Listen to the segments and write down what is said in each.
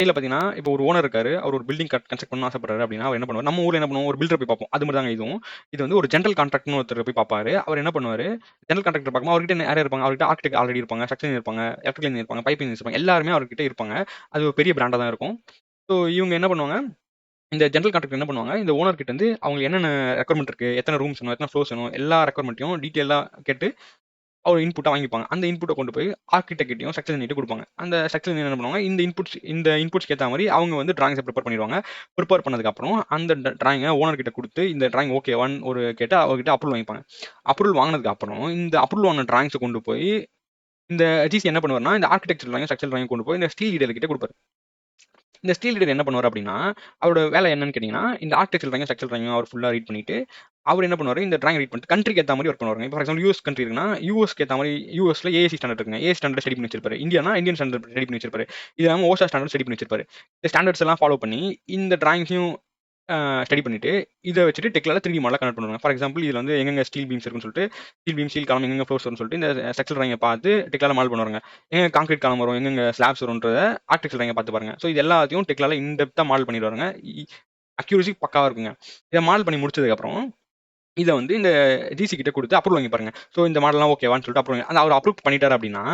சைடில் பார்த்தீங்கன்னா இப்போ ஒரு ஓனர் இருக்காரு, அவர் ஒரு பில்டிங் கன்ஸ்ட்ரக்ட் பண்ண ஆசைப்படுறாரு அப்படின்னா அவர் என்ன பண்ணுவார், நம்ம ஊரில் என்ன பண்ணுவோம், ஒரு பில்டர் போய் பார்ப்போம். அது மாதிரி தாங்க இதுவும். இது வந்து ஒரு ஜென்ரல் கான்ட்ராக்ட்னு ஒருத்தர் போய் பார்ப்பாரு. அவர் என்ன பண்ணுவார், ஜென்ரல் கான்ட்ராக்டர் பார்க்கும்போது அவர்கிட்ட யார் இருப்பாங்க, அவர்கிட்ட ஆர்கிடெக்ட் ஆல்ரெடி இருப்பாங்க, ஸ்ட்ரக்சர் இருப்பாங்க, எலக்ட்ரிக்கல் இருப்பாங்க, பைப்பிங் இருப்பாங்க, எல்லாருமே அவர்கிட்ட இருப்பாங்க. அது ஒரு பெரிய பிராண்டாக தான் இருக்கும். ஸோ இவங்க என்ன பண்ணுவாங்க, இந்த ஜென்ரல் கான்ட்ராக்டர் என்ன பண்ணுவாங்க, இந்த ஓனர் கிட்ட இருந்து அவங்க என்னென்ன ரெக்குவயர்மெண்ட் இருக்கு, எத்தனை ரூம்ஸ் வேணும், எத்தனை ஃப்ளோர்ஸ் வேணும், எல்லா ரெக்குவயர்மெண்ட்டையும் டீட்டெயிலாக கேட்டு அவர் இன்புட்டா வாங்கிப்பாங்க. அந்த இன்புட்டை கொண்டு போய் ஆர்கிடெக்ட்டையும் ஸ்ட்ரக்சர் இன்ஜினியர்ட்ட கொடுப்பாங்க. அந்த ஸ்ட்ரக்சர் இன்ஜினியர் என்ன பண்ணுவாங்க, இந்த இன்புட்ஸ்க்கு ஏற்ற மாதிரி அவங்க வந்து டிராயிங்ஸை ப்ரிப்பேர் பண்ணிடுவாங்க. ப்ரிப்பேர் பண்ணதுக்கப்புறம் அந்த டிராயிங்கை ஓனர் கிட்ட கொடுத்து இந்த டிராயிங் ஓகேவான்னு ஒரு கேட்டு அவர்கிட்ட அப்ரூவல் வாங்கிப்பாங்க. அப்ரூவல் வாங்கினதுக்கு அப்புறம் இந்த அப்ரூவல் வாங்கின டிராயிங்ஸை கொண்டு போய் இந்த ஜிசி என்ன பண்ணுவார்னா, இந்த ஆர்கிடெக்சர் டிராயிங் ஸ்ட்ரக்சர் டிராயிங் கொண்டு போய் இந்த ஸ்டீல் லீடர் கிட்ட கொடுப்பாரு. இந்த ஸ்டீல் லீடர் என்ன பண்ணுவார் அப்படின்னா, அவரோட வேலை என்னன்னு கேட்டிங்கன்னா, இந்த ஆர்கிடெக்சர் டிராயிங் ஸ்ட்ரக்சர் டிராயிங் அவர் ஃபுல்லாக ரீட் பண்ணிட்டு அவர் என்ன பண்ணுவாரு, இந்த டிராயிங் ரீட் பண்ணிட்டு கண்ட்ரிக்கு ஏற்ற மாதிரி ஒர்க் பண்ணுவாங்க. இப்போ ஃபார் எக்ஸாம்பிள் யூஎஸ் கண்ட்ரி இருக்குன்னா, யூஎஸ்க்கு ஏற்ற மாதிரி யூஎஸ்ல ஏஏசி ஸ்டாண்டர்ட் இருக்குங்க. ஏஏசி ஸ்டாண்டர்ட் ஸ்டடி பண்ணி வச்சிருப்பாரு. இந்தியானா இந்தியன் ஸ்டாண்டர்ட் ஸ்டடி பண்ணி வச்சிருப்பாரு. இது இல்லாமல் ஓசா ஸ்டாண்டர்ட் ஸ்டடி பண்ணி வச்சிருப்பாரு. இந்த ஸ்டாண்டர்ட்ஸ் எல்லாம் ஃபாலோ பண்ணி இந்த டிராயிங்ஸையும் ஸ்டடி பண்ணிட்டு இதை வச்சுட்டு டெக்லால 3D மாடலாக கனெக்ட் பண்ணுவாங்க. ஃபார் எக்ஸாம்பிள் இதில் வந்து எங்கெங்க ஸ்டீல் பீம்ஸ் இருக்குன்னு சொல்லிட்டு ஸ்டீல் பீம் ஸ்டீல் காலம் எங்கெங்க ஃப்ளோர்ஸ் வரும்னு சொல்லிட்டு இந்த ஸ்ட்ரக்சர் டிராயிங்கை பார்த்து டெக்லால மாடல் பண்ணுவாங்க. எங்க கான்கிரீட் காலம் வரும், எங்கெங்க ஸ்லாப்ஸ் வரும்ன்றத ஆர்டிஃபிஷியல் டிராயிங்கை பார்த்து பாருங்க. ஸோ இது எல்லாத்தையும் டெக்லால இன்டெப்த்தாக மாடல் பண்ணிடுவாங்க. அக்யூரசி பக்காவாக இருக்குங்க. இதை மாடல் பண்ணி முடிச்சதுக்கப்புறம் இதை வந்து இந்த ஜிசி கிட்ட கொடுத்து அப்ரூவல் வாங்கி பாருங்க. ஸோ இந்த மாடலாம் ஓகேவான்னு சொல்லிட்டு அப்ரூவல் அந்த அவர் அப்ரூவ் பண்ணிட்டாரு அப்படின்னா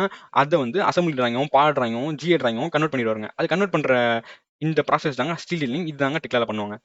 அதை வந்து அசம்பிளி டிராயிங்கும் பால் டிராயிங்கும் ஜிஏ டிராயிங்கும் கன்வெர்ட் பண்ணிடுவாங்க. அது கன்வெர்ட் பண்ற இந்த ப்ராசஸ் தாங்க ஸ்டீல் டீலிங். இதுதாங்க டெக்லால பண்ணுவாங்க.